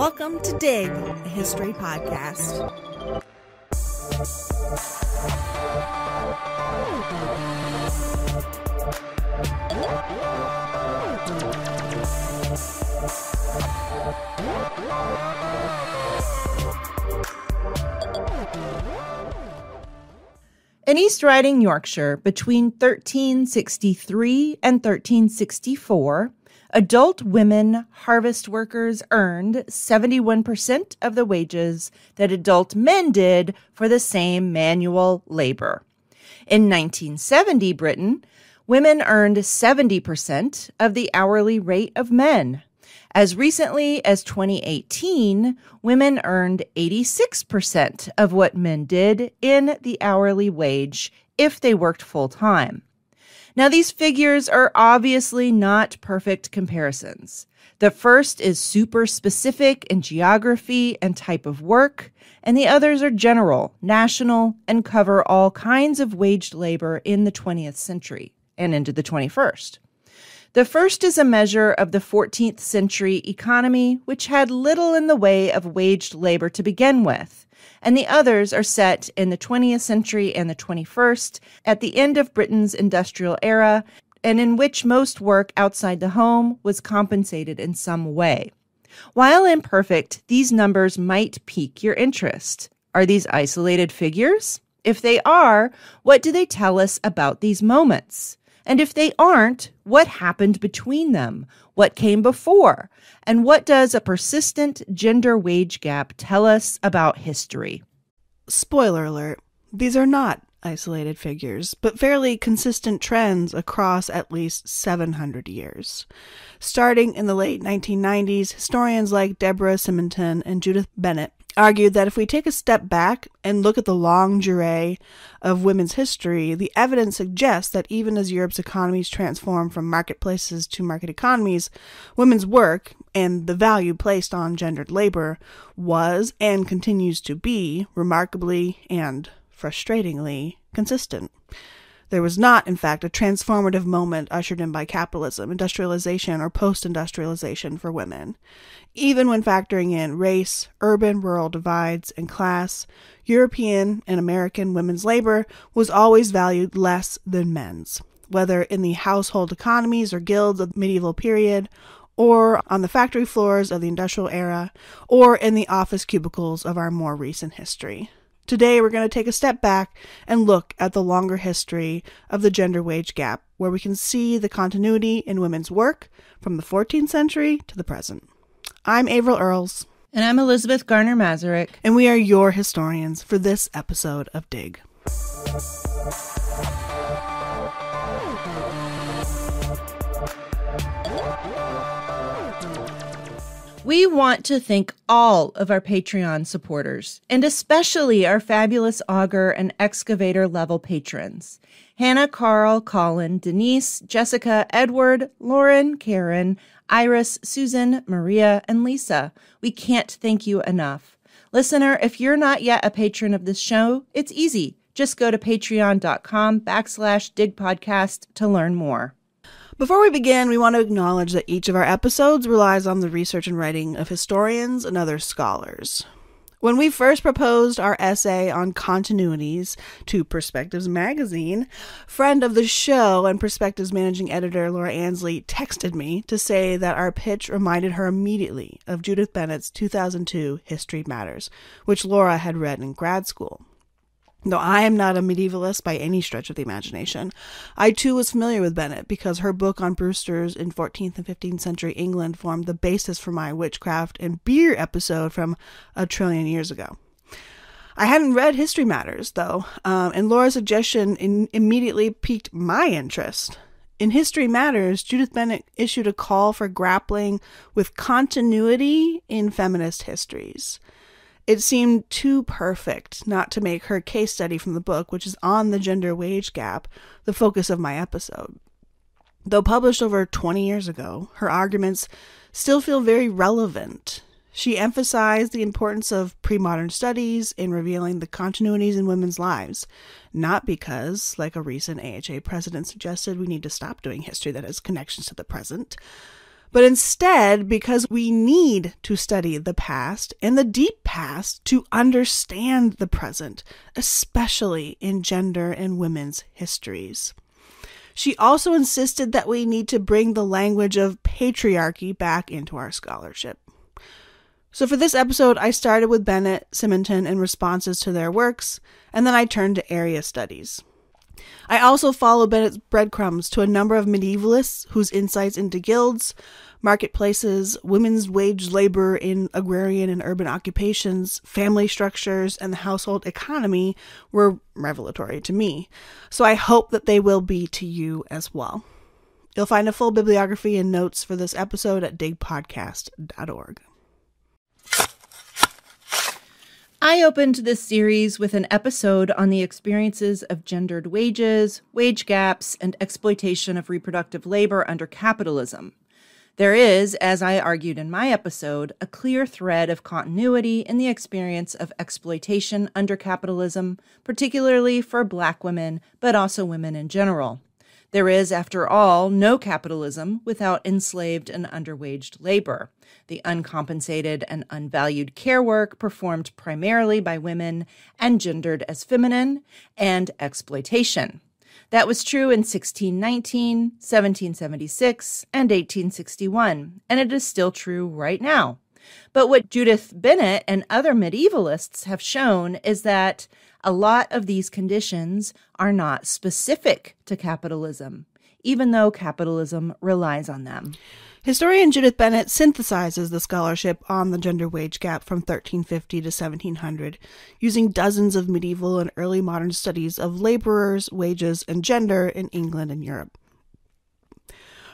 Welcome to Dig, a history podcast. In East Riding, Yorkshire, between 1363 and 1364, adult women harvest workers earned 71% of the wages that adult men did for the same manual labor. In 1970 Britain, women earned 70% of the hourly rate of men. As recently as 2018, women earned 86% of what men did in the hourly wage if they worked full-time. Now, these figures are obviously not perfect comparisons. The first is super specific in geography and type of work, and the others are general, national, and cover all kinds of waged labor in the 20th century and into the 21st. The first is a measure of the 14th century economy, which had little in the way of waged labor to begin with, and the others are set in the 20th century and the 21st, at the end of Britain's industrial era, and in which most work outside the home was compensated in some way. While imperfect, these numbers might pique your interest. Are these isolated figures? If they are, what do they tell us about these moments? And if they aren't, what happened between them? What came before? And what does a persistent gender wage gap tell us about history? Spoiler alert, these are not isolated figures, but fairly consistent trends across at least 700 years. Starting in the late 1990s, historians like Deborah, Simonton, and Judith, Bennett argued that if we take a step back and look at the longue duree of women's history, the evidence suggests that even as Europe's economies transformed from marketplaces to market economies, women's work and the value placed on gendered labor was and continues to be remarkably and frustratingly consistent. There was not, in fact, a transformative moment ushered in by capitalism, industrialization, or post-industrialization for women. Even when factoring in race, urban-rural divides, and class, European and American women's labor was always valued less than men's, whether in the household economies or guilds of the medieval period, or on the factory floors of the industrial era, or in the office cubicles of our more recent history. Today, we're going to take a step back and look at the longer history of the gender wage gap, where we can see the continuity in women's work from the 14th century to the present. I'm Avril Earls. And I'm Elizabeth Garner-Mazurek. And we are your historians for this episode of Dig. We want to thank all of our Patreon supporters, and especially our fabulous auger and excavator level patrons. Hannah, Carl, Colin, Denise, Jessica, Edward, Lauren, Karen, Iris, Susan, Maria, and Lisa. We can't thank you enough. Listener, if you're not yet a patron of this show, it's easy. Just go to patreon.com/digpodcast to learn more. Before we begin, we want to acknowledge that each of our episodes relies on the research and writing of historians and other scholars. When we first proposed our essay on continuities to Perspectives magazine, friend of the show and Perspectives managing editor Laura Ansley texted me to say that our pitch reminded her immediately of Judith Bennett's 2002 History Matters, which Laura had read in grad school. Though I am not a medievalist by any stretch of the imagination, I too was familiar with Bennett because her book on Brewsters in 14th and 15th century England formed the basis for my witchcraft and beer episode from a trillion years ago. I hadn't read History Matters, though, and Laura's suggestion immediately piqued my interest. In History Matters, Judith Bennett issued a call for grappling with continuity in feminist histories. It seemed too perfect not to make her case study from the book, which is on the gender wage gap, the focus of my episode. Though published over 20 years ago, her arguments still feel very relevant. She emphasized the importance of pre-modern studies in revealing the continuities in women's lives, not because, like a recent AHA president suggested, we need to stop doing history that has connections to the present, but instead because we need to study the past and the deep past to understand the present, especially in gender and women's histories. She also insisted that we need to bring the language of patriarchy back into our scholarship. So for this episode, I started with Bennett, Simonton, and responses to their works, and then I turned to area studies. I also follow Bennett's breadcrumbs to a number of medievalists whose insights into guilds, marketplaces, women's wage labor in agrarian and urban occupations, family structures, and the household economy were revelatory to me. So I hope that they will be to you as well. You'll find a full bibliography and notes for this episode at digpodcast.org. I opened this series with an episode on the experiences of gendered wages, wage gaps, and exploitation of reproductive labor under capitalism. There is, as I argued in my episode, a clear thread of continuity in the experience of exploitation under capitalism, particularly for Black women, but also women in general. There is, after all, no capitalism without enslaved and underwaged labor, the uncompensated and unvalued care work performed primarily by women and gendered as feminine, and exploitation. That was true in 1619, 1776, and 1861, and it is still true right now. But what Judith, Bennett, and other medievalists have shown is that a lot of these conditions are not specific to capitalism, even though capitalism relies on them. Historian Judith Bennett synthesizes the scholarship on the gender wage gap from 1350 to 1700, using dozens of medieval and early modern studies of laborers, wages, and gender in England and Europe.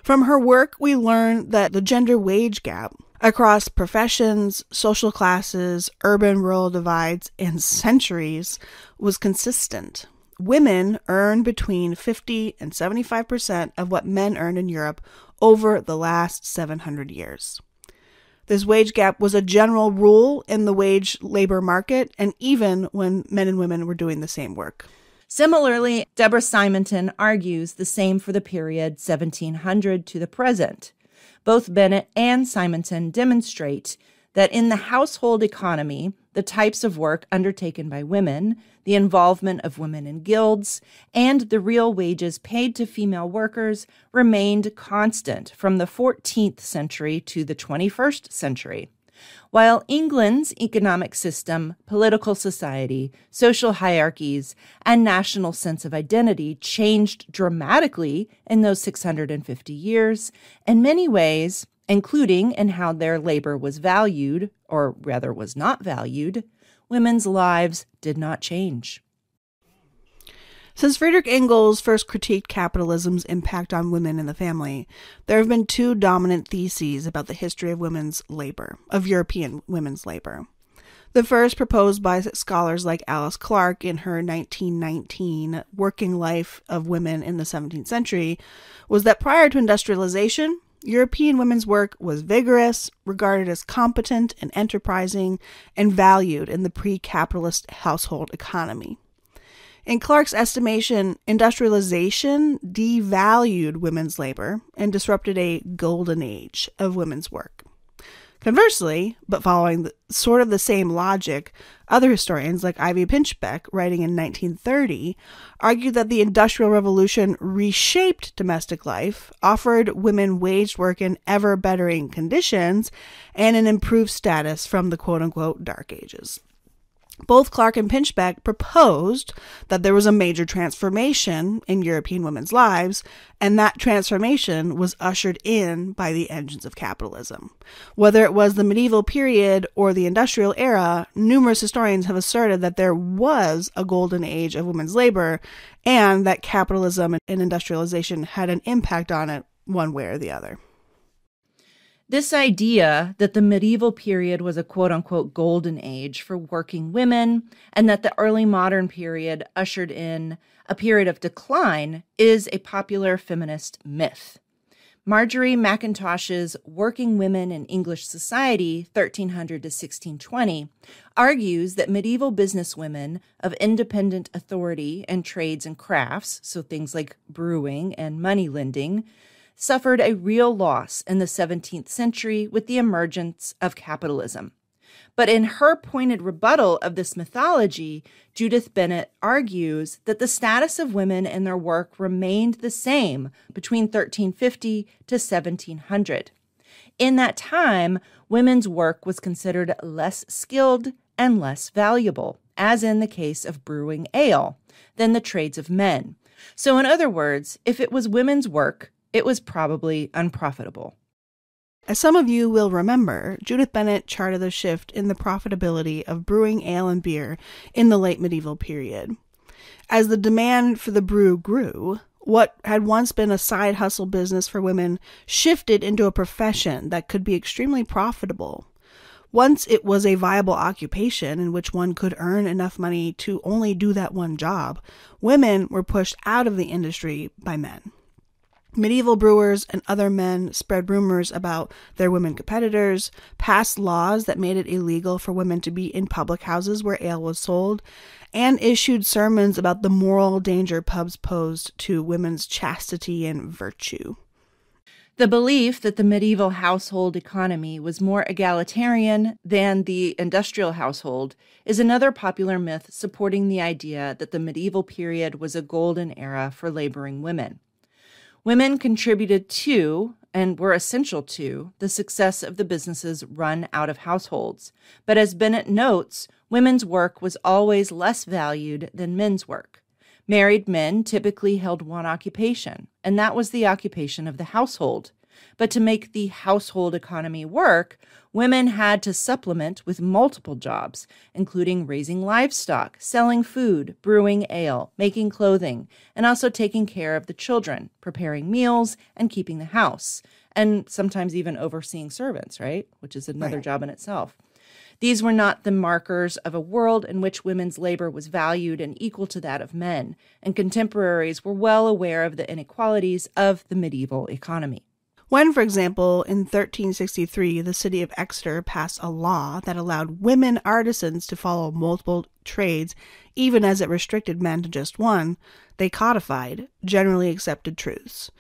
From her work, we learn that the gender wage gap across professions, social classes, urban-rural divides, and centuries was consistent. Women earn between 50 and 75% of what men earned in Europe over the last 700 years. This wage gap was a general rule in the wage labor market, and even when men and women were doing the same work. Similarly, Deborah Simonton argues the same for the period 1700 to the present. Both Bennett and Simonton demonstrate that in the household economy, the types of work undertaken by women, the involvement of women in guilds, and the real wages paid to female workers remained constant from the 14th century to the 21st century. While England's economic system, political society, social hierarchies, and national sense of identity changed dramatically in those 650 years, in many ways, including in how their labor was valued, or rather was not valued, women's lives did not change. Since Friedrich Engels first critiqued capitalism's impact on women and the family, there have been two dominant theses about the history of women's labor, of European women's labor. The first, proposed by scholars like Alice Clark in her 1919 Working Life of Women in the 17th Century, was that prior to industrialization, European women's work was vigorous, regarded as competent and enterprising, and valued in the pre-capitalist household economy. In Clark's estimation, industrialization devalued women's labor and disrupted a golden age of women's work. Conversely, but following sort of the same logic, other historians like Ivy Pinchbeck, writing in 1930, argued that the Industrial Revolution reshaped domestic life, offered women waged work in ever-bettering conditions, and an improved status from the quote-unquote Dark Ages. Both Clark and Pinchbeck proposed that there was a major transformation in European women's lives, and that transformation was ushered in by the engines of capitalism. Whether it was the medieval period or the industrial era, numerous historians have asserted that there was a golden age of women's labor, and that capitalism and industrialization had an impact on it one way or the other. This idea that the medieval period was a quote-unquote golden age for working women and that the early modern period ushered in a period of decline is a popular feminist myth. Marjorie McIntosh's Working Women in English Society, 1300 to 1620, argues that medieval businesswomen of independent authority in trades and crafts, so things like brewing and money lending, suffered a real loss in the 17th century with the emergence of capitalism. But in her pointed rebuttal of this mythology, Judith Bennett argues that the status of women and their work remained the same between 1350 to 1700. In that time, women's work was considered less skilled and less valuable, as in the case of brewing ale, than the trades of men. So in other words, if it was women's work, it was probably unprofitable. As some of you will remember, Judith Bennett charted a shift in the profitability of brewing ale and beer in the late medieval period. As the demand for the brew grew, what had once been a side hustle business for women shifted into a profession that could be extremely profitable. Once it was a viable occupation in which one could earn enough money to only do that one job, women were pushed out of the industry by men. Medieval brewers and other men spread rumors about their women competitors, passed laws that made it illegal for women to be in public houses where ale was sold, and issued sermons about the moral danger pubs posed to women's chastity and virtue. The belief that the medieval household economy was more egalitarian than the industrial household is another popular myth supporting the idea that the medieval period was a golden era for laboring women. Women contributed to, and were essential to, the success of the businesses run out of households. But as Bennett notes, women's work was always less valued than men's work. Married men typically held one occupation, and that was the occupation of the household. But to make the household economy work, women had to supplement with multiple jobs, including raising livestock, selling food, brewing ale, making clothing, and also taking care of the children, preparing meals, and keeping the house, and sometimes even overseeing servants, right? Which is another job in itself. These were not the markers of a world in which women's labor was valued and equal to that of men, and contemporaries were well aware of the inequalities of the medieval economy. When, for example, in 1363, the city of Exeter passed a law that allowed women artisans to follow multiple trades, even as it restricted men to just one, they codified generally accepted truths.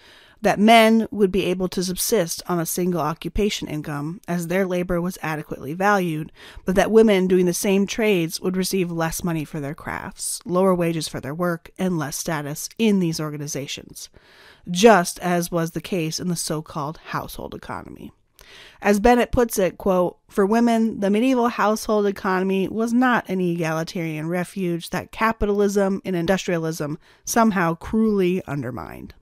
That men would be able to subsist on a single occupation income, as their labor was adequately valued, but that women doing the same trades would receive less money for their crafts, lower wages for their work, and less status in these organizations, just as was the case in the so-called household economy. As Bennett puts it, quote, "For women, the medieval household economy was not an egalitarian refuge that capitalism and industrialism somehow cruelly undermined."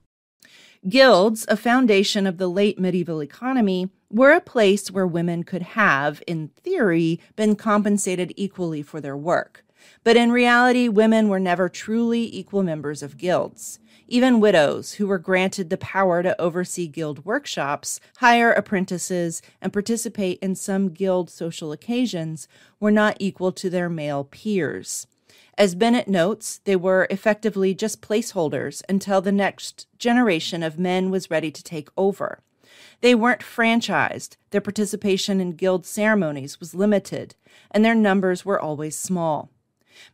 Guilds, a foundation of the late medieval economy, were a place where women could have, in theory, been compensated equally for their work. But in reality, women were never truly equal members of guilds. Even widows, who were granted the power to oversee guild workshops, hire apprentices, and participate in some guild social occasions, were not equal to their male peers. As Bennett notes, they were effectively just placeholders until the next generation of men was ready to take over. They weren't franchised, their participation in guild ceremonies was limited, and their numbers were always small.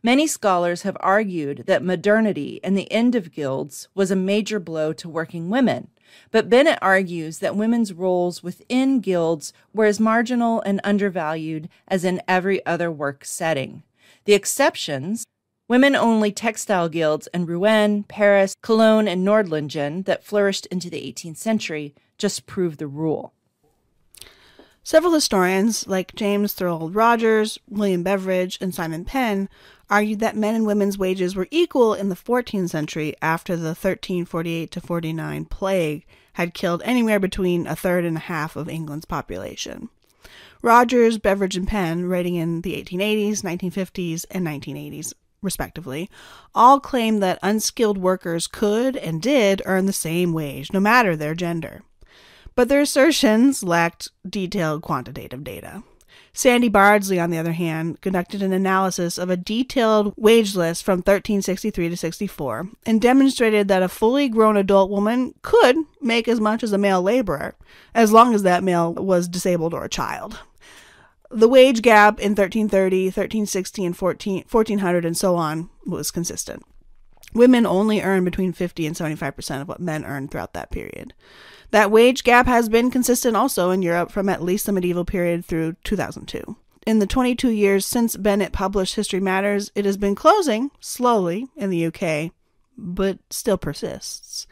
Many scholars have argued that modernity and the end of guilds was a major blow to working women, but Bennett argues that women's roles within guilds were as marginal and undervalued as in every other work setting. The exceptions, women-only textile guilds in Rouen, Paris, Cologne, and Nordlingen that flourished into the 18th century, just prove the rule. Several historians, like James Thorold Rogers, William Beveridge, and Simon Penn, argued that men and women's wages were equal in the 14th century after the 1348-49 plague had killed anywhere between a third and a half of England's population. Rogers, Beveridge, and Penn, writing in the 1880s, 1950s, and 1980s, respectively, all claimed that unskilled workers could and did earn the same wage, no matter their gender. But their assertions lacked detailed quantitative data. Sandy Bardsley, on the other hand, conducted an analysis of a detailed wage list from 1363 to 64 and demonstrated that a fully grown adult woman could make as much as a male laborer, as long as that male was disabled or a child. The wage gap in 1330, 1360, and 1400, and so on, was consistent. Women only earned between 50 and 75% of what men earned throughout that period. That wage gap has been consistent also in Europe from at least the medieval period through 2002. In the 22 years since Bennett published History Matters, it has been closing, slowly, in the UK, but still persists.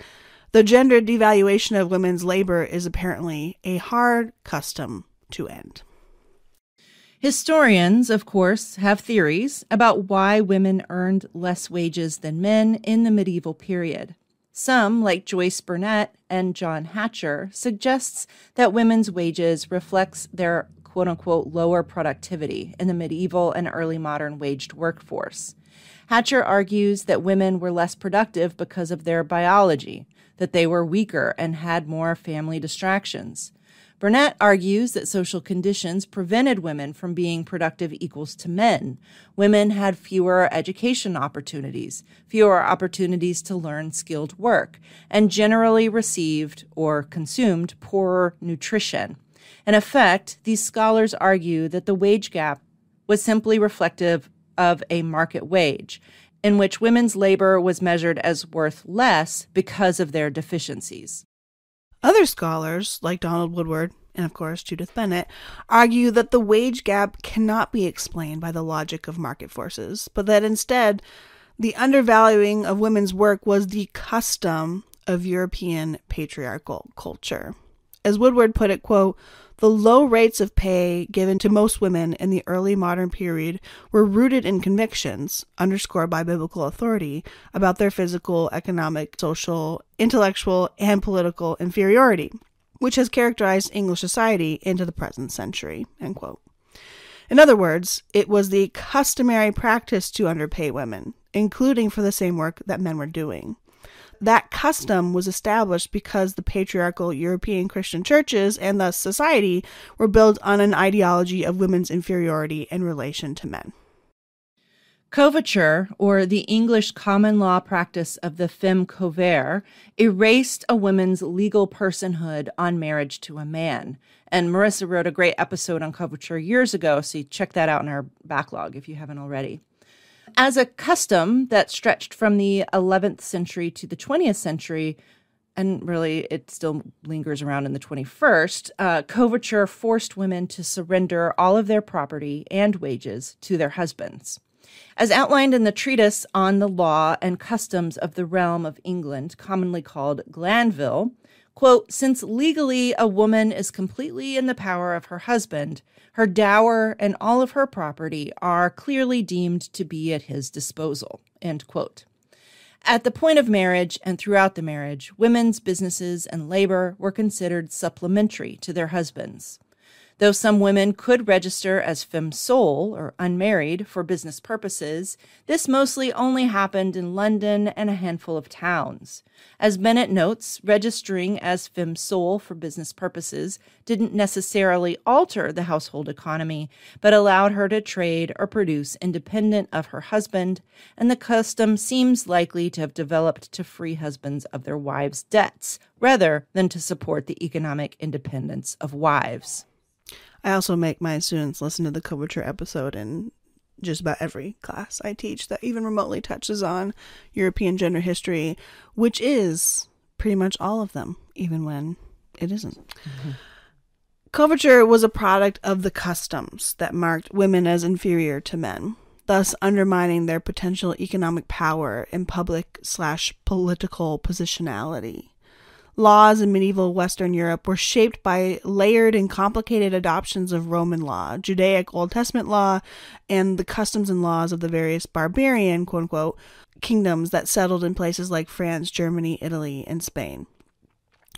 The gender devaluation of women's labor is apparently a hard custom to end. Historians, of course, have theories about why women earned less wages than men in the medieval period. Some, like Joyce Burnett and John Hatcher, suggests that women's wages reflects their quote-unquote lower productivity in the medieval and early modern waged workforce. Hatcher argues that women were less productive because of their biology, that they were weaker and had more family distractions. Burnett argues that social conditions prevented women from being productive equals to men. Women had fewer education opportunities, fewer opportunities to learn skilled work, and generally received or consumed poorer nutrition. In effect, these scholars argue that the wage gap was simply reflective of a market wage, in which women's labor was measured as worth less because of their deficiencies. Other scholars, like Donald Woodward and, of course, Judith Bennett, argue that the wage gap cannot be explained by the logic of market forces, but that instead, the undervaluing of women's work was the custom of European patriarchal culture. As Woodward put it, quote, "The low rates of pay given to most women in the early modern period were rooted in convictions, underscored by biblical authority, about their physical, economic, social, intellectual, and political inferiority, which has characterized English society into the present century," end quote. In other words, it was the customary practice to underpay women, including for the same work that men were doing. That custom was established because the patriarchal European Christian churches and thus society were built on an ideology of women's inferiority in relation to men. Coverture, or the English common law practice of the femme couvert, erased a woman's legal personhood on marriage to a man. And Marissa wrote a great episode on coverture years ago, so you check that out in our backlog if you haven't already. As a custom that stretched from the 11th century to the 20th century, and really it still lingers around in the 21st, coverture forced women to surrender all of their property and wages to their husbands. As outlined in the treatise on the law and customs of the realm of England, commonly called Glanville, quote, "Since legally a woman is completely in the power of her husband, her dower and all of her property are clearly deemed to be at his disposal," end quote. At the point of marriage and throughout the marriage, women's businesses and labor were considered supplementary to their husbands. Though some women could register as femme sole, or unmarried, for business purposes, this mostly only happened in London and a handful of towns. As Bennett notes, registering as femme sole for business purposes didn't necessarily alter the household economy, but allowed her to trade or produce independent of her husband, and the custom seems likely to have developed to free husbands of their wives' debts, rather than to support the economic independence of wives. I also make my students listen to the coverture episode in just about every class I teach that even remotely touches on European gender history, which is pretty much all of them, even when it isn't. Mm-hmm. Coverture was a product of the customs that marked women as inferior to men, thus undermining their potential economic power and public/political positionality. Laws in medieval Western Europe were shaped by layered and complicated adoptions of Roman law, Judaic Old Testament law, and the customs and laws of the various barbarian, quote-unquote, kingdoms that settled in places like France, Germany, Italy, and Spain.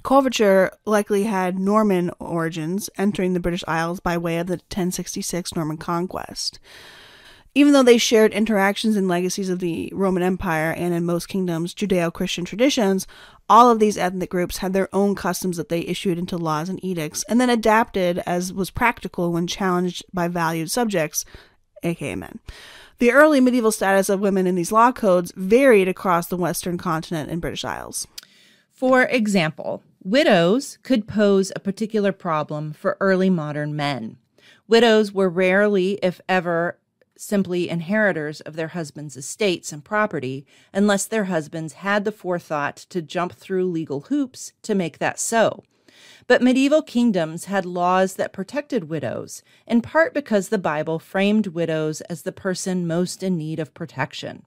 Coverture likely had Norman origins, entering the British Isles by way of the 1066 Norman conquest. Even though they shared interactions and legacies of the Roman Empire and, in most kingdoms, Judeo-Christian traditions, all of these ethnic groups had their own customs that they issued into laws and edicts, and then adapted as was practical when challenged by valued subjects, aka men. The early medieval status of women in these law codes varied across the Western continent and British Isles. For example, widows could pose a particular problem for early modern men. Widows were rarely, if ever, simply inheritors of their husbands' estates and property, unless their husbands had the forethought to jump through legal hoops to make that so. But medieval kingdoms had laws that protected widows, in part because the Bible framed widows as the person most in need of protection.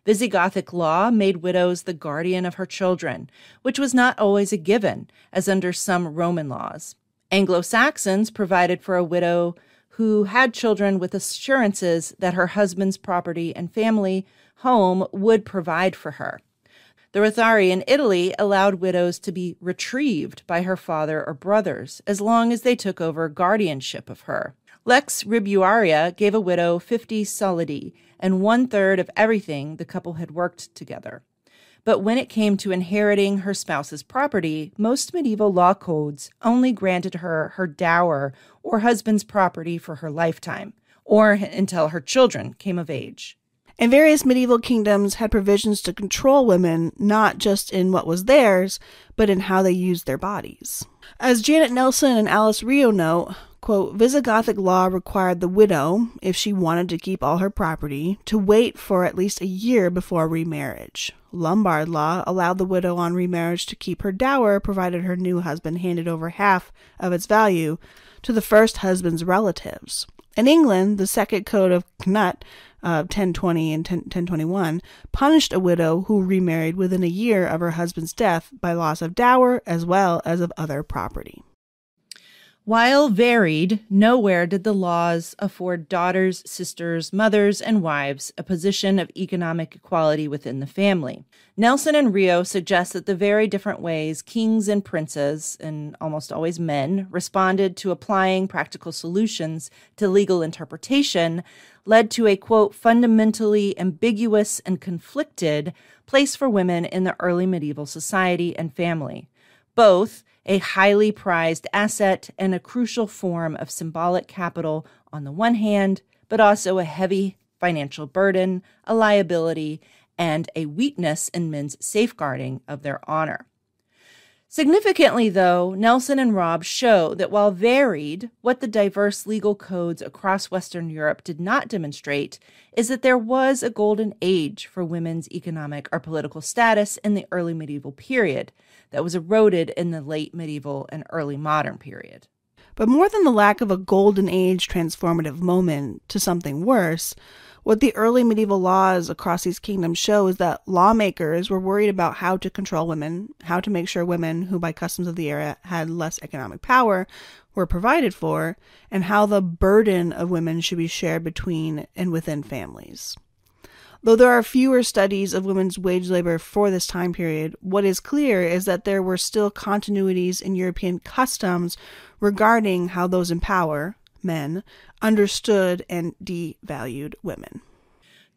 Visigothic law made widows the guardian of her children, which was not always a given, as under some Roman laws. Anglo-Saxons provided for a widow who had children with assurances that her husband's property and family home would provide for her. The Rothari in Italy allowed widows to be retrieved by her father or brothers, as long as they took over guardianship of her. Lex Ribuaria gave a widow 50 solidi and 1/3 of everything the couple had worked together. But when it came to inheriting her spouse's property, most medieval law codes only granted her her dower or husband's property for her lifetime, or until her children came of age. And various medieval kingdoms had provisions to control women, not just in what was theirs, but in how they used their bodies. As Janet Nelson and Alice Rio note, quote, Visigothic law required the widow, if she wanted to keep all her property, to wait for at least a year before remarriage. Lombard law allowed the widow on remarriage to keep her dower, provided her new husband handed over half of its value to the first husband's relatives. In England, the Second Code of Knut, 1020 and 1021, punished a widow who remarried within a year of her husband's death by loss of dower as well as of other property. While varied, nowhere did the laws afford daughters, sisters, mothers, and wives a position of economic equality within the family. Nelson and Rio suggest that the very different ways kings and princes, and almost always men, responded to applying practical solutions to legal interpretation led to a, quote, fundamentally ambiguous and conflicted place for women in the early medieval society and family. Both a highly prized asset and a crucial form of symbolic capital on the one hand, but also a heavy financial burden, a liability, and a weakness in men's safeguarding of their honor. Significantly, though, Nelson and Robb show that while varied, what the diverse legal codes across Western Europe did not demonstrate is that there was a golden age for women's economic or political status in the early medieval period that was eroded in the late medieval and early modern period. But more than the lack of a golden age transformative moment to something worse, what the early medieval laws across these kingdoms show is that lawmakers were worried about how to control women, how to make sure women, who by customs of the era had less economic power, were provided for, and how the burden of women should be shared between and within families. Though there are fewer studies of women's wage labor for this time period, what is clear is that there were still continuities in European customs regarding how those in power, men, understood and devalued women.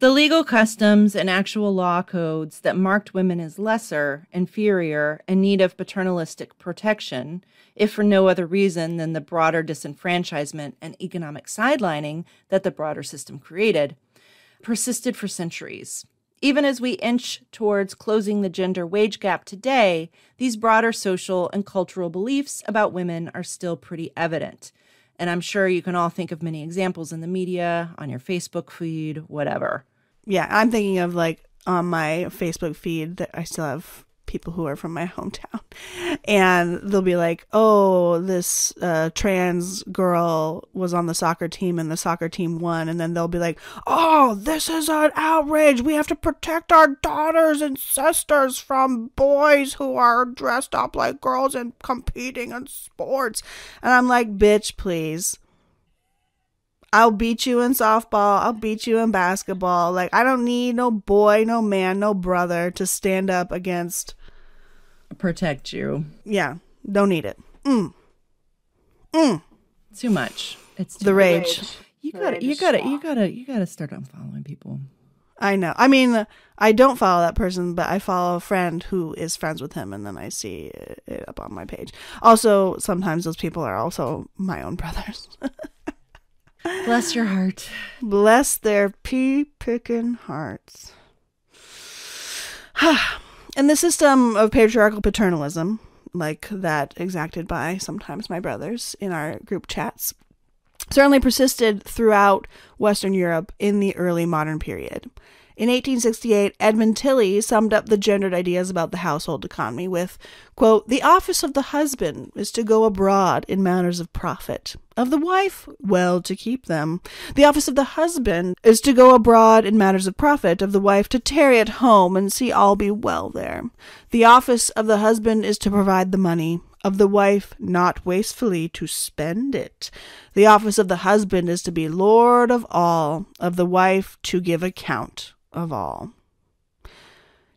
The legal customs and actual law codes that marked women as lesser, inferior, in need of paternalistic protection, if for no other reason than the broader disenfranchisement and economic sidelining that the broader system created, persisted for centuries. Even as we inch towards closing the gender wage gap today, these broader social and cultural beliefs about women are still pretty evident. And I'm sure you can all think of many examples in the media, on your Facebook feed, whatever. Yeah, I'm thinking of like on my Facebook feed that I still have people who are from my hometown. And they'll be like, oh, this trans girl was on the soccer team and the soccer team won. And then they'll be like, oh, this is an outrage. We have to protect our daughters and sisters from boys who are dressed up like girls and competing in sports. And I'm like, bitch, please. I'll beat you in softball. I'll beat you in basketball. Like, I don't need no boy, no man, no brother to stand up against. Protect you. Yeah, don't need it. Too much. It's too the rage. You gotta start unfollowing people. I know. I mean, I don't follow that person, but I follow a friend who is friends with him, and then I see it up on my page. Also, sometimes those people are also my own brothers. Bless your heart. Bless their pea-picking hearts. And the system of patriarchal paternalism, like that exacted by sometimes my brothers in our group chats, certainly persisted throughout Western Europe in the early modern period. In 1868, Edmund Tilley summed up the gendered ideas about the household economy with, quote, "The office of the husband is to go abroad in matters of profit. Of the wife, well, to keep them. The office of the husband is to go abroad in matters of profit. Of the wife, to tarry at home and see all be well there. The office of the husband is to provide the money. Of the wife, not wastefully to spend it. The office of the husband is to be lord of all. Of the wife, to give account of all."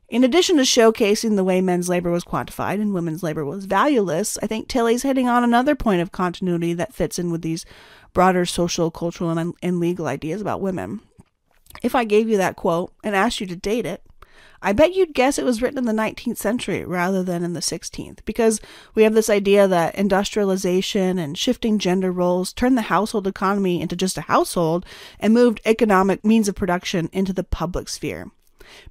In addition to showcasing the way men's labor was quantified and women's labor was valueless, I think Tilley's hitting on another point of continuity that fits in with these broader social, cultural, and legal ideas about women. If I gave you that quote and asked you to date it, I bet you'd guess it was written in the 19th century rather than in the 16th, because we have this idea that industrialization and shifting gender roles turned the household economy into just a household and moved economic means of production into the public sphere.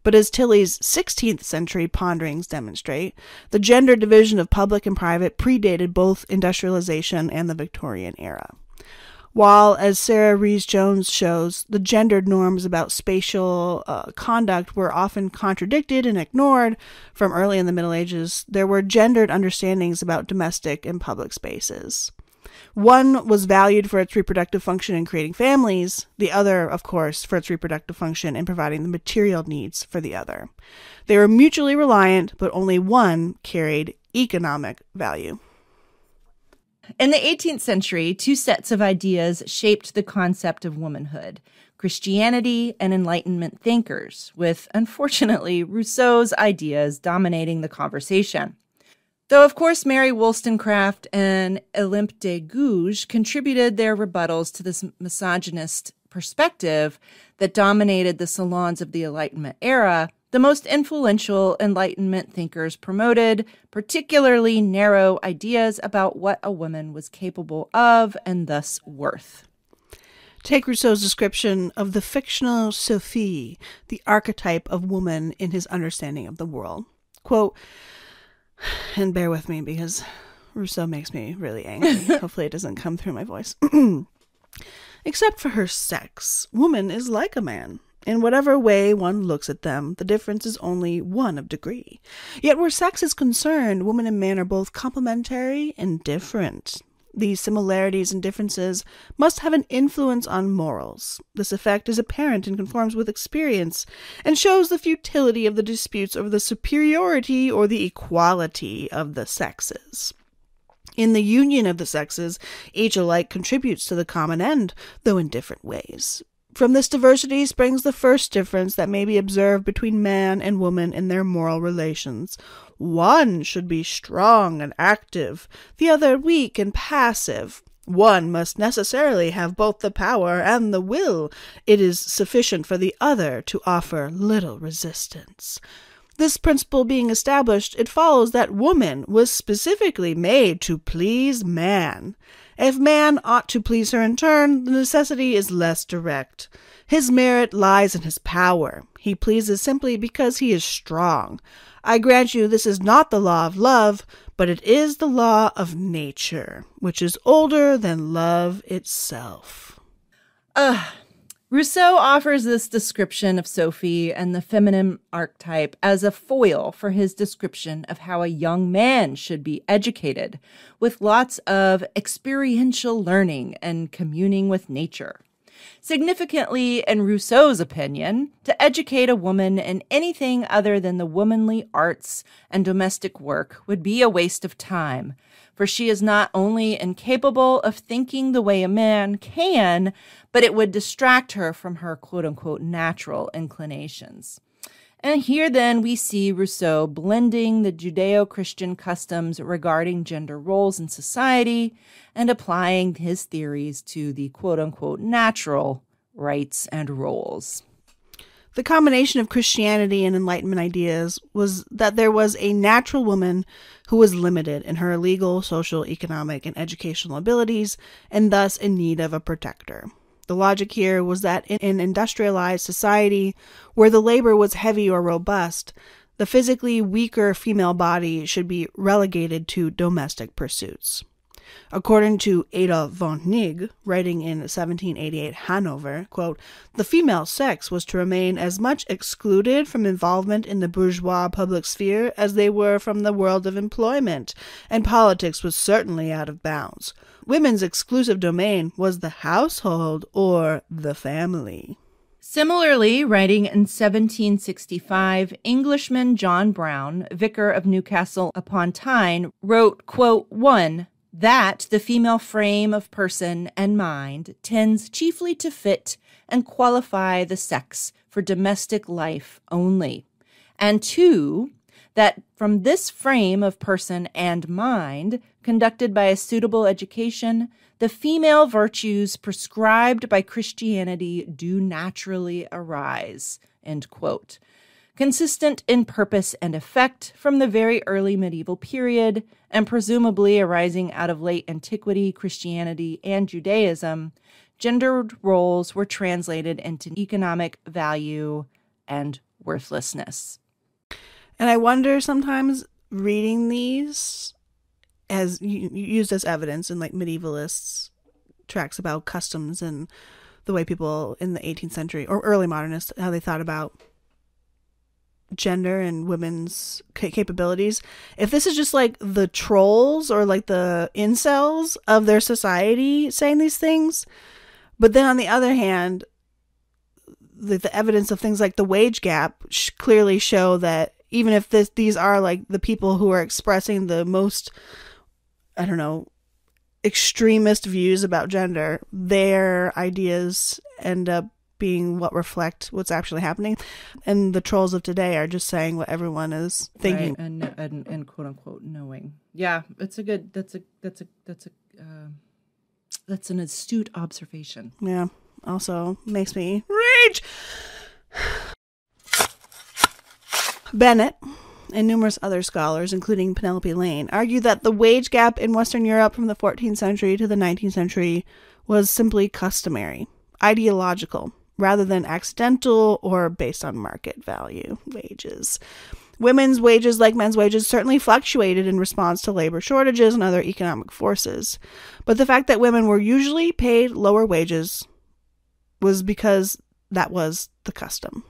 But as Tilley's 16th century ponderings demonstrate, the gender division of public and private predated both industrialization and the Victorian era. While, as Sarah Rees-Jones shows, the gendered norms about spatial conduct were often contradicted and ignored from early in the Middle Ages, there were gendered understandings about domestic and public spaces. One was valued for its reproductive function in creating families, the other, of course, for its reproductive function in providing the material needs for the other. They were mutually reliant, but only one carried economic value. In the 18th century, two sets of ideas shaped the concept of womanhood: Christianity and Enlightenment thinkers, with, unfortunately, Rousseau's ideas dominating the conversation. Though, of course, Mary Wollstonecraft and Olympe de Gouges contributed their rebuttals to this misogynist perspective that dominated the salons of the Enlightenment era, the most influential Enlightenment thinkers promoted particularly narrow ideas about what a woman was capable of and thus worth. Take Rousseau's description of the fictional Sophie, the archetype of woman in his understanding of the world. Quote, and bear with me because Rousseau makes me really angry. Hopefully it doesn't come through my voice. Except for her sex, woman is like a man. In whatever way one looks at them, the difference is only one of degree. Yet where sex is concerned, woman and man are both complementary and different. These similarities and differences must have an influence on morals. This effect is apparent and conforms with experience, and shows the futility of the disputes over the superiority or the equality of the sexes. In the union of the sexes, each alike contributes to the common end, though in different ways. From this diversity springs the first difference that may be observed between man and woman in their moral relations. One should be strong and active, the other weak and passive. One must necessarily have both the power and the will. It is sufficient for the other to offer little resistance. This principle being established, it follows that woman was specifically made to please man. If man ought to please her in turn, the necessity is less direct. His merit lies in his power. He pleases simply because he is strong. I grant you this is not the law of love, but it is the law of nature, which is older than love itself. Rousseau offers this description of Sophie and the feminine archetype as a foil for his description of how a young man should be educated, with lots of experiential learning and communing with nature. Significantly, in Rousseau's opinion, to educate a woman in anything other than the womanly arts and domestic work would be a waste of time, for she is not only incapable of thinking the way a man can, but it would distract her from her quote-unquote natural inclinations. And here then we see Rousseau blending the Judeo-Christian customs regarding gender roles in society and applying his theories to the quote-unquote natural rights and roles. The combination of Christianity and Enlightenment ideas was that there was a natural woman who was limited in her legal, social, economic, and educational abilities, and thus in need of a protector. The logic here was that in an industrialized society where the labor was heavy or robust, the physically weaker female body should be relegated to domestic pursuits. According to Ada von Nigg, writing in 1788 Hanover, quote, "The female sex was to remain as much excluded from involvement in the bourgeois public sphere as they were from the world of employment, and politics was certainly out of bounds. Women's exclusive domain was the household or the family." Similarly, writing in 1765, Englishman John Brown, vicar of Newcastle upon Tyne, wrote, quote, "1. That the female frame of person and mind tends chiefly to fit and qualify the sex for domestic life only. And 2, that from this frame of person and mind, conducted by a suitable education, the female virtues prescribed by Christianity do naturally arise," end quote. Consistent in purpose and effect from the very early medieval period, and presumably arising out of late antiquity, Christianity, and Judaism, gendered roles were translated into economic value and worthlessness. And I wonder sometimes, reading these as used as evidence in like medievalists' tracts about customs and the way people in the 18th century or early modernists, how they thought about gender and women's capabilities. If this is just like the trolls or like the incels of their society saying these things, but then on the other hand, the evidence of things like the wage gap clearly show that even if these are like the people who are expressing the most, I don't know, extremist views about gender, their ideas end up being what reflect what's actually happening, and the trolls of today are just saying what everyone is thinking, right, and quote unquote knowing. Yeah, that's an astute observation. Yeah, also makes me rage. Bennett and numerous other scholars, including Penelope Lane, argue that the wage gap in Western Europe from the 14th century to the 19th century was simply customary, ideological, rather than accidental or based on market value wages. Women's wages, like men's wages, certainly fluctuated in response to labor shortages and other economic forces. But the fact that women were usually paid lower wages was because that was the custom.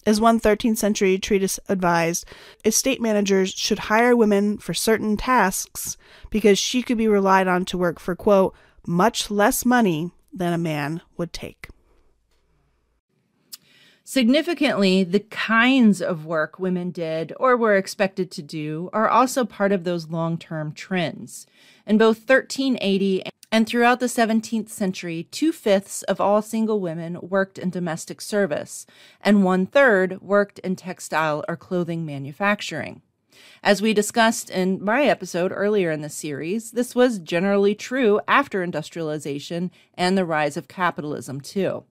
As one 13th century treatise advised, estate managers should hire women for certain tasks because she could be relied on to work for, quote, much less money than a man would take. Significantly, the kinds of work women did or were expected to do are also part of those long-term trends. In both 1380 and throughout the 17th century, 2/5 of all single women worked in domestic service, and 1/3 worked in textile or clothing manufacturing. As we discussed in my episode earlier in the series, this was generally true after industrialization and the rise of capitalism, too.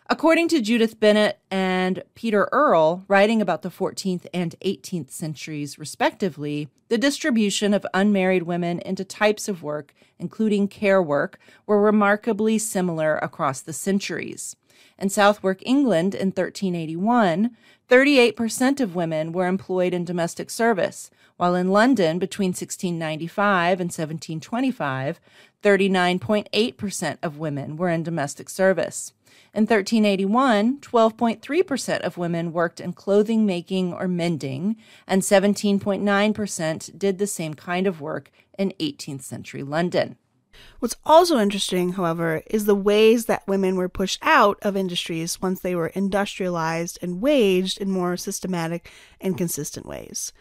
According to Judith Bennett and Peter Earle, writing about the 14th and 18th centuries respectively, the distribution of unmarried women into types of work, including care work, were remarkably similar across the centuries. In Southwark, England in 1381, 38% of women were employed in domestic service, while in London between 1695 and 1725, 39.8% of women were in domestic service. In 1381, 12.3% of women worked in clothing making or mending, and 17.9% did the same kind of work in 18th century London. What's also interesting, however, is the ways that women were pushed out of industries once they were industrialized and waged in more systematic and consistent ways.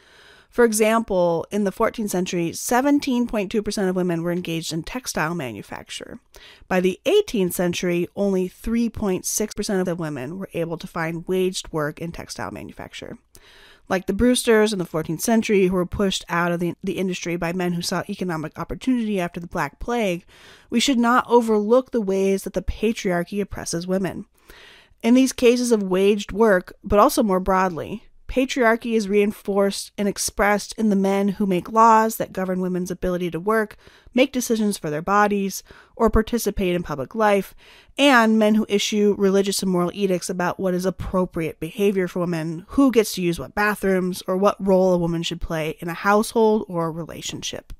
For example, in the 14th century, 17.2% of women were engaged in textile manufacture. By the 18th century, only 3.6% of the women were able to find waged work in textile manufacture. Like the Brewsters in the 14th century, who were pushed out of the industry by men who saw economic opportunity after the Black Plague, we should not overlook the ways that the patriarchy oppresses women. In these cases of waged work, but also more broadly, patriarchy is reinforced and expressed in the men who make laws that govern women's ability to work, make decisions for their bodies, or participate in public life, and men who issue religious and moral edicts about what is appropriate behavior for women, who gets to use what bathrooms, or what role a woman should play in a household or relationship.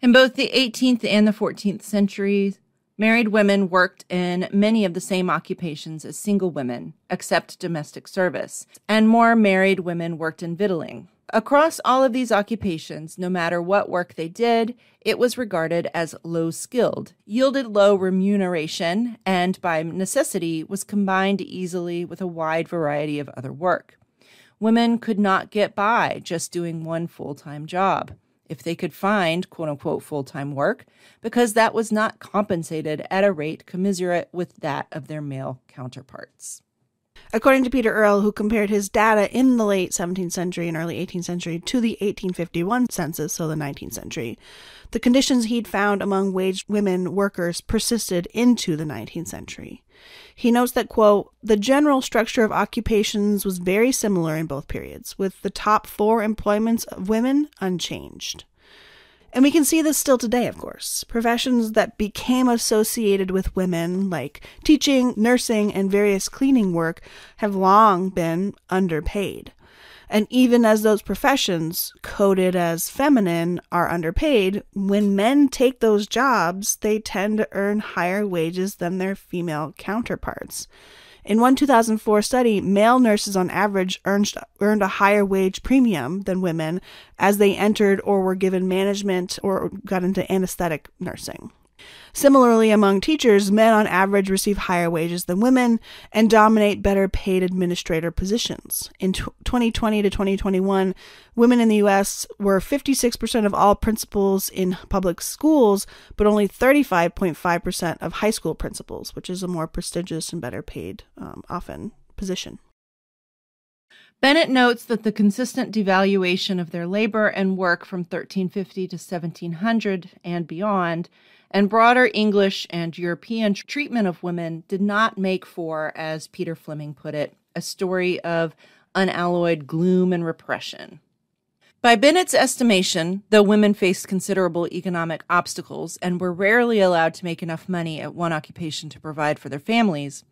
In both the 18th and the 14th centuries, married women worked in many of the same occupations as single women, except domestic service, and more married women worked in victualling. Across all of these occupations, no matter what work they did, it was regarded as low-skilled, yielded low remuneration, and by necessity was combined easily with a wide variety of other work. Women could not get by just doing one full-time job, if they could find quote-unquote full-time work, because that was not compensated at a rate commensurate with that of their male counterparts. According to Peter Earle, who compared his data in the late 17th century and early 18th century to the 1851 census, so the 19th century, the conditions he'd found among waged women workers persisted into the 19th century. He notes that, quote, the general structure of occupations was very similar in both periods, with the top 4 employments of women unchanged. And we can see this still today, of course. Professions that became associated with women, like teaching, nursing, and various cleaning work, have long been underpaid. And even as those professions, coded as feminine, are underpaid, when men take those jobs, they tend to earn higher wages than their female counterparts. In one 2004 study, male nurses on average earned a higher wage premium than women as they entered or were given management or got into anesthetic nursing. Similarly, among teachers, men on average receive higher wages than women and dominate better paid administrator positions. In 2020 to 2021, women in the U.S. were 56% of all principals in public schools, but only 35.5% of high school principals, which is a more prestigious and better paid, often, position. Bennett notes that the consistent devaluation of their labor and work from 1350 to 1700 and beyond, and broader English and European treatment of women did not make for, as Peter Fleming put it, a story of unalloyed gloom and repression. By Bennett's estimation, though women faced considerable economic obstacles and were rarely allowed to make enough money at one occupation to provide for their families,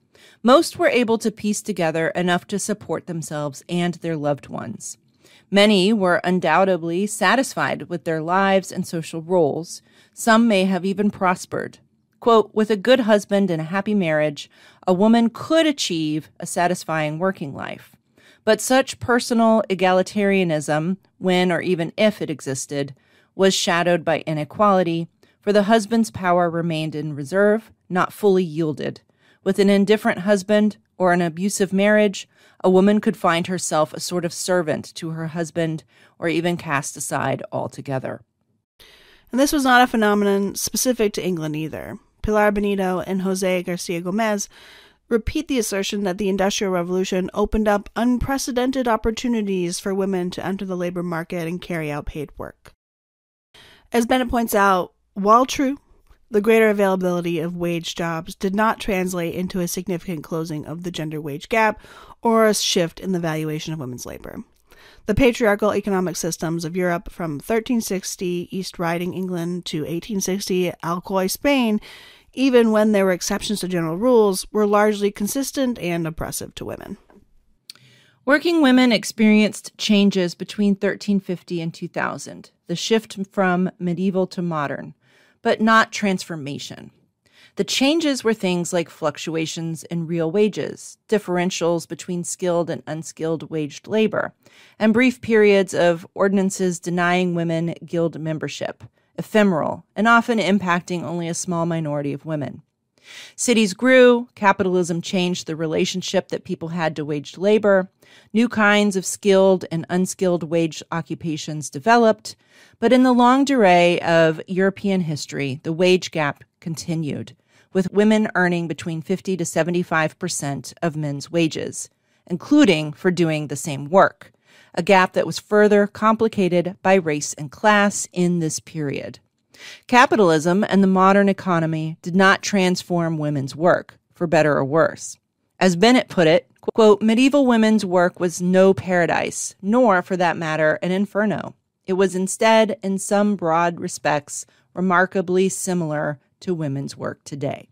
most were able to piece together enough to support themselves and their loved ones. Many were undoubtedly satisfied with their lives and social roles. Some may have even prospered. Quote, with a good husband and a happy marriage, a woman could achieve a satisfying working life. But such personal egalitarianism, when or even if it existed, was shadowed by inequality, for the husband's power remained in reserve, not fully yielded. With an indifferent husband or an abusive marriage, a woman could find herself a sort of servant to her husband or even cast aside altogether. And this was not a phenomenon specific to England either. Pilar Benito and Jose Garcia Gomez repeat the assertion that the Industrial Revolution opened up unprecedented opportunities for women to enter the labor market and carry out paid work. As Bennett points out, while true, the greater availability of wage jobs did not translate into a significant closing of the gender wage gap or a shift in the valuation of women's labor. The patriarchal economic systems of Europe from 1360 East Riding England to 1860 Alcoy Spain, even when there were exceptions to general rules, were largely consistent and oppressive to women. Working women experienced changes between 1350 and 2000, the shift from medieval to modern, but not transformation. The changes were things like fluctuations in real wages, differentials between skilled and unskilled waged labor, and brief periods of ordinances denying women guild membership, ephemeral and often impacting only a small minority of women. Cities grew, capitalism changed the relationship that people had to waged labor, new kinds of skilled and unskilled wage occupations developed, but in the longue duree of European history, the wage gap continued, with women earning between 50 to 75% of men's wages, including for doing the same work, a gap that was further complicated by race and class in this period. Capitalism and the modern economy did not transform women's work, for better or worse. As Bennett put it, quote, medieval women's work was no paradise, nor, for that matter, an inferno. It was instead, in some broad respects, remarkably similar to women's work today.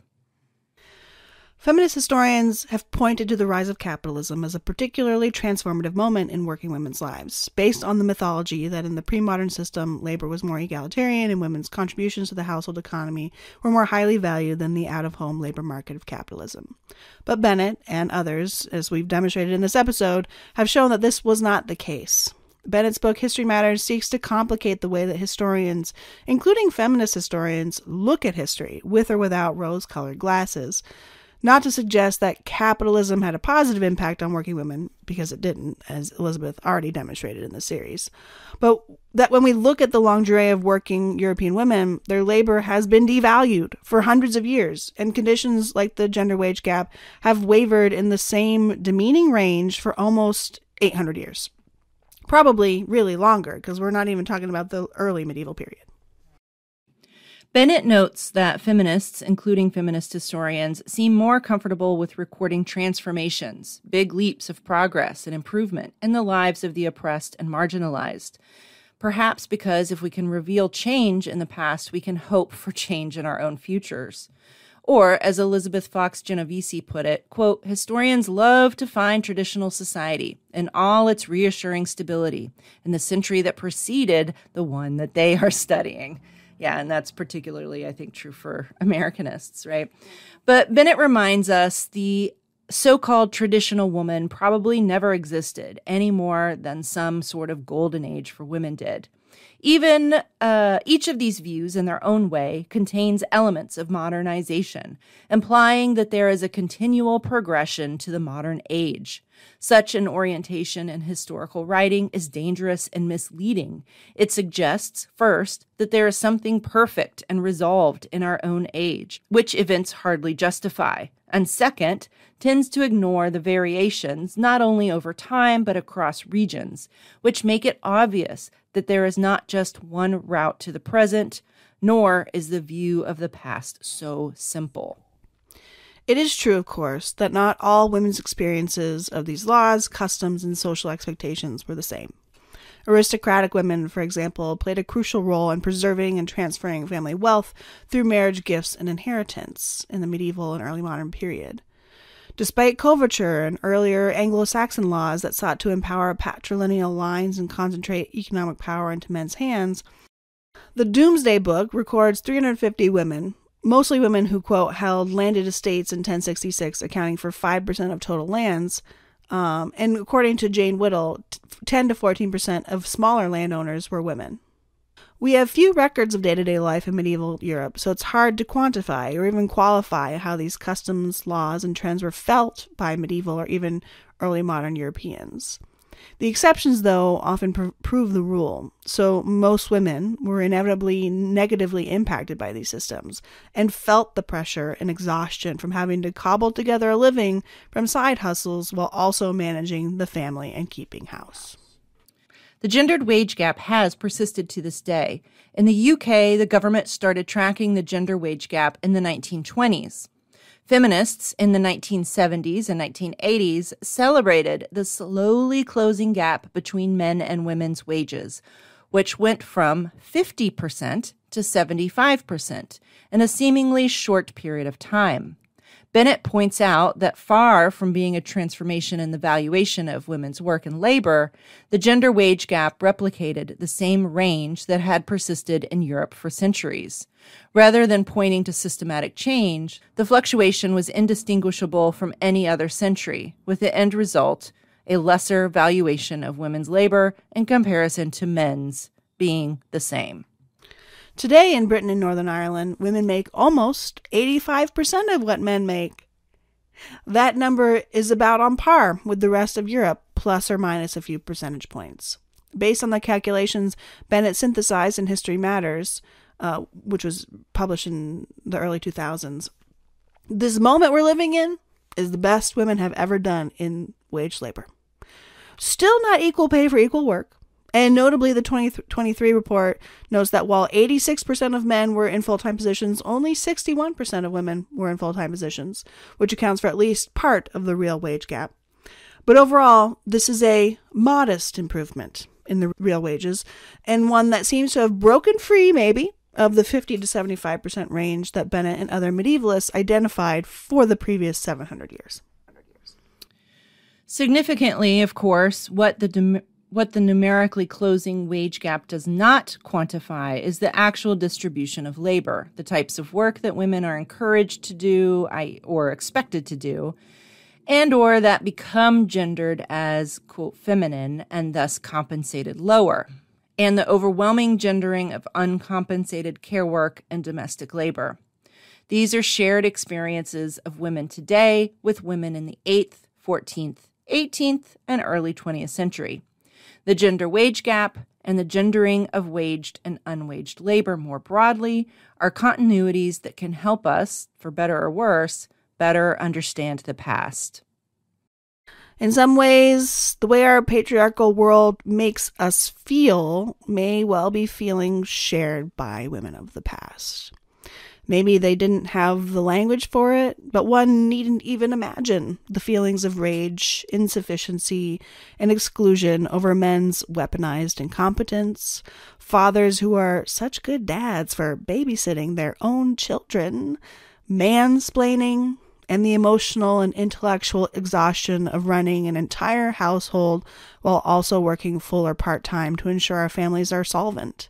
Feminist historians have pointed to the rise of capitalism as a particularly transformative moment in working women's lives, based on the mythology that in the pre-modern system, labor was more egalitarian and women's contributions to the household economy were more highly valued than the out-of-home labor market of capitalism. But Bennett and others, as we've demonstrated in this episode, have shown that this was not the case. Bennett's book, History Matters, seeks to complicate the way that historians, including feminist historians, look at history, with or without rose-colored glasses. Not to suggest that capitalism had a positive impact on working women, because it didn't, as Elizabeth already demonstrated in the series. But that when we look at the longue duree of working European women, their labor has been devalued for hundreds of years, and conditions like the gender wage gap have wavered in the same demeaning range for almost 800 years. Probably really longer, because we're not even talking about the early medieval period. Bennett notes that feminists, including feminist historians, seem more comfortable with recording transformations, big leaps of progress and improvement in the lives of the oppressed and marginalized. Perhaps because if we can reveal change in the past, we can hope for change in our own futures. Or, as Elizabeth Fox Genovese put it, quote, historians love to find traditional society in all its reassuring stability in the century that preceded the one that they are studying. Yeah, and that's particularly, I think, true for Americanists, right? But Bennett reminds us the so-called traditional woman probably never existed any more than some sort of golden age for women did. Even each of these views in their own way contains elements of modernization, implying that there is a continual progression to the modern age. Such an orientation in historical writing is dangerous and misleading. It suggests, first, that there is something perfect and resolved in our own age, which events hardly justify, and second, tends to ignore the variations not only over time but across regions, which make it obvious that there is not just one route to the present, nor is the view of the past so simple. It is true, of course, that not all women's experiences of these laws, customs, and social expectations were the same. Aristocratic women, for example, played a crucial role in preserving and transferring family wealth through marriage, gifts, and inheritance in the medieval and early modern period. Despite coverture and earlier Anglo-Saxon laws that sought to empower patrilineal lines and concentrate economic power into men's hands, the Domesday Book records 350 women, mostly women who, quote, held landed estates in 1066, accounting for 5% of total lands. And according to Jane Whittle, 10 to 14% of smaller landowners were women. We have few records of day-to-day life in medieval Europe, so it's hard to quantify or even qualify how these customs, laws, and trends were felt by medieval or even early modern Europeans. The exceptions, though, often prove the rule, so most women were inevitably negatively impacted by these systems and felt the pressure and exhaustion from having to cobble together a living from side hustles while also managing the family and keeping house. The gendered wage gap has persisted to this day. In the UK, the government started tracking the gender wage gap in the 1920s. Feminists in the 1970s and 1980s celebrated the slowly closing gap between men and women's wages, which went from 50% to 75% in a seemingly short period of time. Bennett points out that far from being a transformation in the valuation of women's work and labor, the gender wage gap replicated the same range that had persisted in Europe for centuries. Rather than pointing to systematic change, the fluctuation was indistinguishable from any other century, with the end result, a lesser valuation of women's labor in comparison to men's being the same. Today in Britain and Northern Ireland, women make almost 85% of what men make. That number is about on par with the rest of Europe, plus or minus a few percentage points. Based on the calculations Bennett synthesized in History Matters, which was published in the early 2000s, this moment we're living in is the best women have ever done in wage labor. Still not equal pay for equal work. And notably, the 2023 report notes that while 86% of men were in full-time positions, only 61% of women were in full-time positions, which accounts for at least part of the real wage gap. But overall, this is a modest improvement in the real wages, and one that seems to have broken free, maybe, of the 50 to 75% range that Bennett and other medievalists identified for the previous 700 years. Significantly, of course, what the numerically closing wage gap does not quantify is the actual distribution of labor, the types of work that women are encouraged to do or expected to do, and or that become gendered as, quote, feminine and thus compensated lower, and the overwhelming gendering of uncompensated care work and domestic labor. These are shared experiences of women today with women in the 8th, 14th, 18th, and early 20th century. The gender wage gap and the gendering of waged and unwaged labor more broadly are continuities that can help us, for better or worse, better understand the past. In some ways, the way our patriarchal world makes us feel may well be feelings shared by women of the past. Maybe they didn't have the language for it, but one needn't even imagine the feelings of rage, insufficiency, and exclusion over men's weaponized incompetence, fathers who are such good dads for babysitting their own children, mansplaining, and the emotional and intellectual exhaustion of running an entire household while also working full or part-time to ensure our families are solvent.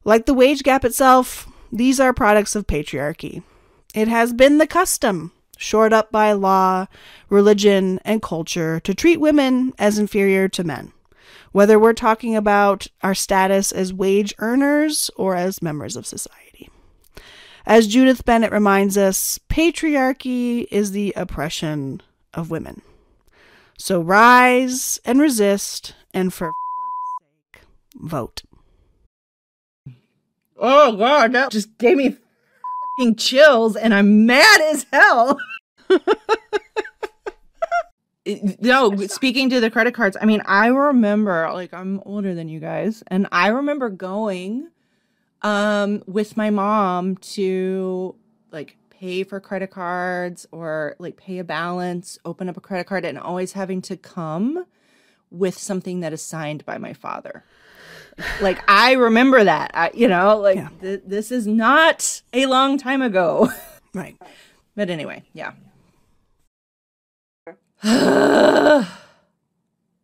Like the wage gap itself, these are products of patriarchy. It has been the custom, shored up by law, religion, and culture, to treat women as inferior to men, whether we're talking about our status as wage earners or as members of society. As Judith Bennett reminds us, patriarchy is the oppression of women. So rise and resist, and for fuck's sake, vote. Oh, God, that just gave me fucking chills, and I'm mad as hell. No, speaking to the credit cards, I mean, I remember, like, I'm older than you guys, and I remember going with my mom to, like, pay for credit cards or, like, pay a balance, open up a credit card, and always having to come with something that is signed by my father. Like, I remember that, this is not a long time ago. Right. But anyway, yeah.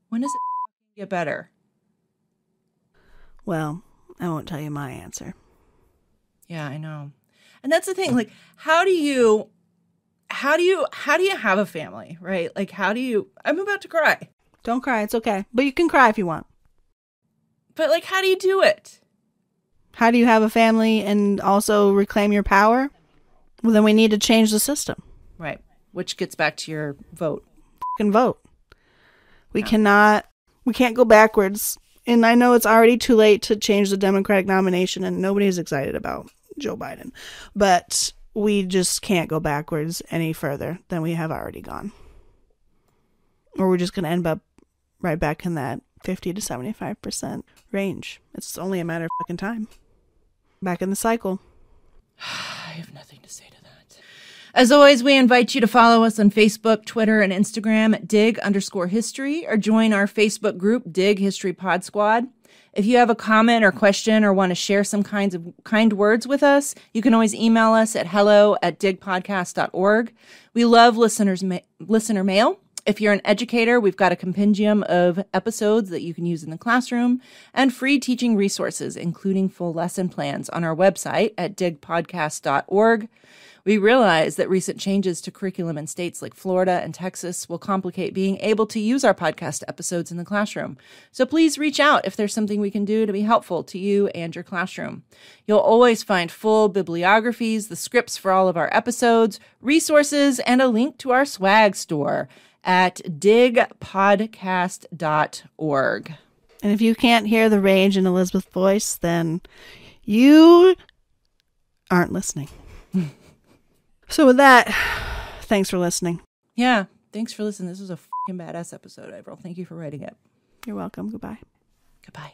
When does it get better? Well, I won't tell you my answer. Yeah, I know. And that's the thing, like, how do you have a family, right? Like, I'm about to cry. Don't cry, it's okay. But you can cry if you want. But, like, how do you do it? How do you have a family and also reclaim your power? Well, then we need to change the system. Right. Which gets back to your vote. Fucking vote. We can't go backwards. And I know it's already too late to change the Democratic nomination, and nobody's excited about Joe Biden. But we just can't go backwards any further than we have already gone. Or we're just going to end up right back in that 50 to 75% range. It's only a matter of fucking time. Back in the cycle. I have nothing to say to that. As always, we invite you to follow us on Facebook, Twitter, and Instagram at dig_history, or join our Facebook group, Dig History Pod Squad. If you have a comment or question or want to share some kind words with us, you can always email us at hello@digpodcast.org. We love listener mail. If you're an educator, we've got a compendium of episodes that you can use in the classroom and free teaching resources, including full lesson plans, on our website at digpodcast.org. We realize that recent changes to curriculum in states like Florida and Texas will complicate being able to use our podcast episodes in the classroom. So please reach out if there's something we can do to be helpful to you and your classroom. You'll always find full bibliographies, the scripts for all of our episodes, resources, and a link to our swag store at digpodcast.org. And if you can't hear the rage in Elizabeth's voice, then you aren't listening. So with that, thanks for listening. Yeah, thanks for listening. This was a fucking badass episode, April. Thank you for writing it. You're welcome. Goodbye. Goodbye.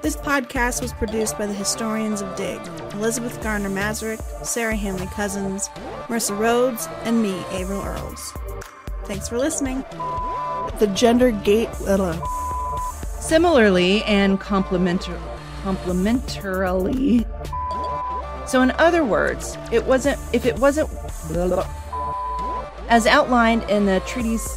This podcast was produced by the historians of Dig, Elizabeth Garner Mazurek, Sarah Hanley Cousins, Marissa Rhodes, and me, April Earls. Thanks for listening. The gender gate... Similarly and complementarily. So in other words, if it wasn't as outlined in the treaties,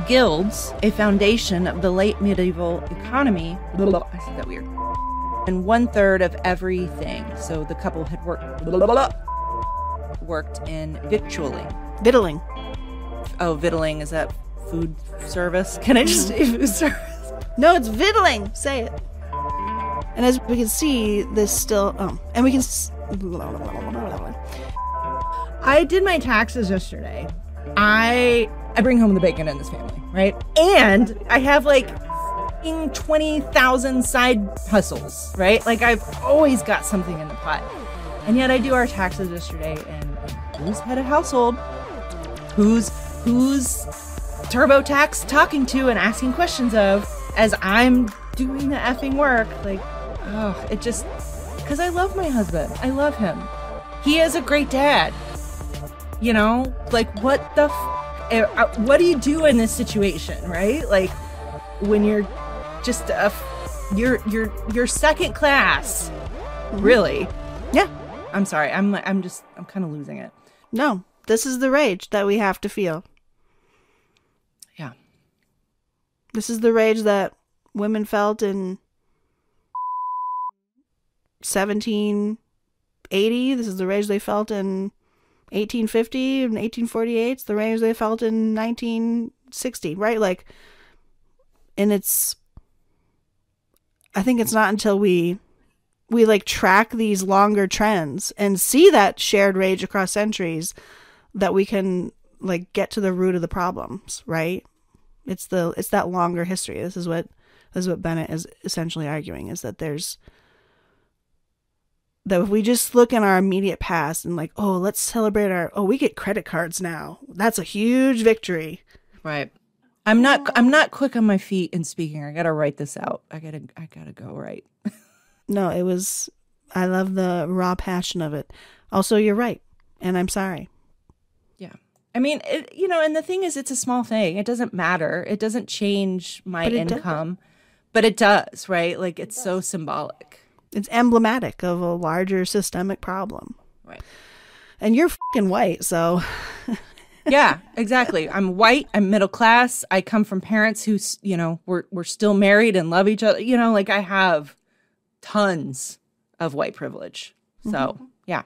guilds, a foundation of the late medieval economy. I said that weird. And 1/3 of everything. So the couple had worked in victualling. Vittling. Oh, vittling, is that food service? Can I just say food service? No, it's vittling. Say it. And as we can see, this still. And we can. I did my taxes yesterday. I bring home the bacon in this family, right? And I have like 20,000 side hustles, right? Like I've always got something in the pot. And yet I do our taxes yesterday, and who's head of household? Who's TurboTax talking to and asking questions of as I'm doing the effing work? Like, oh, it just, because I love my husband. I love him. He is a great dad. You know, like what what do you do in this situation, right? Like when you're just you're second class, really. Yeah. I'm sorry. I'm kind of losing it. No, this is the rage that we have to feel. Yeah. This is the rage that women felt in 1780. This is the rage they felt in 1850 and 1848. It's the rage they felt in 1960, right? Like, and I think it's not until we like track these longer trends and see that shared rage across centuries that we can like get to the root of the problems, right? It's that longer history. This is what Bennett is essentially arguing, is that that if we just look in our immediate past and like, oh, let's celebrate we get credit cards now. That's a huge victory. Right. I'm not quick on my feet in speaking. I got to write this out. I got to go right. No, I love the raw passion of it. Also, you're right. And I'm sorry. Yeah. I mean, and the thing is, it's a small thing. It doesn't matter. It doesn't change my income, but it does, right? Like it's so symbolic. It's emblematic of a larger systemic problem. Right. And you're fucking white, so. Yeah, exactly. I'm white. I'm middle class. I come from parents who, we're still married and love each other. Like I have tons of white privilege. So, yeah.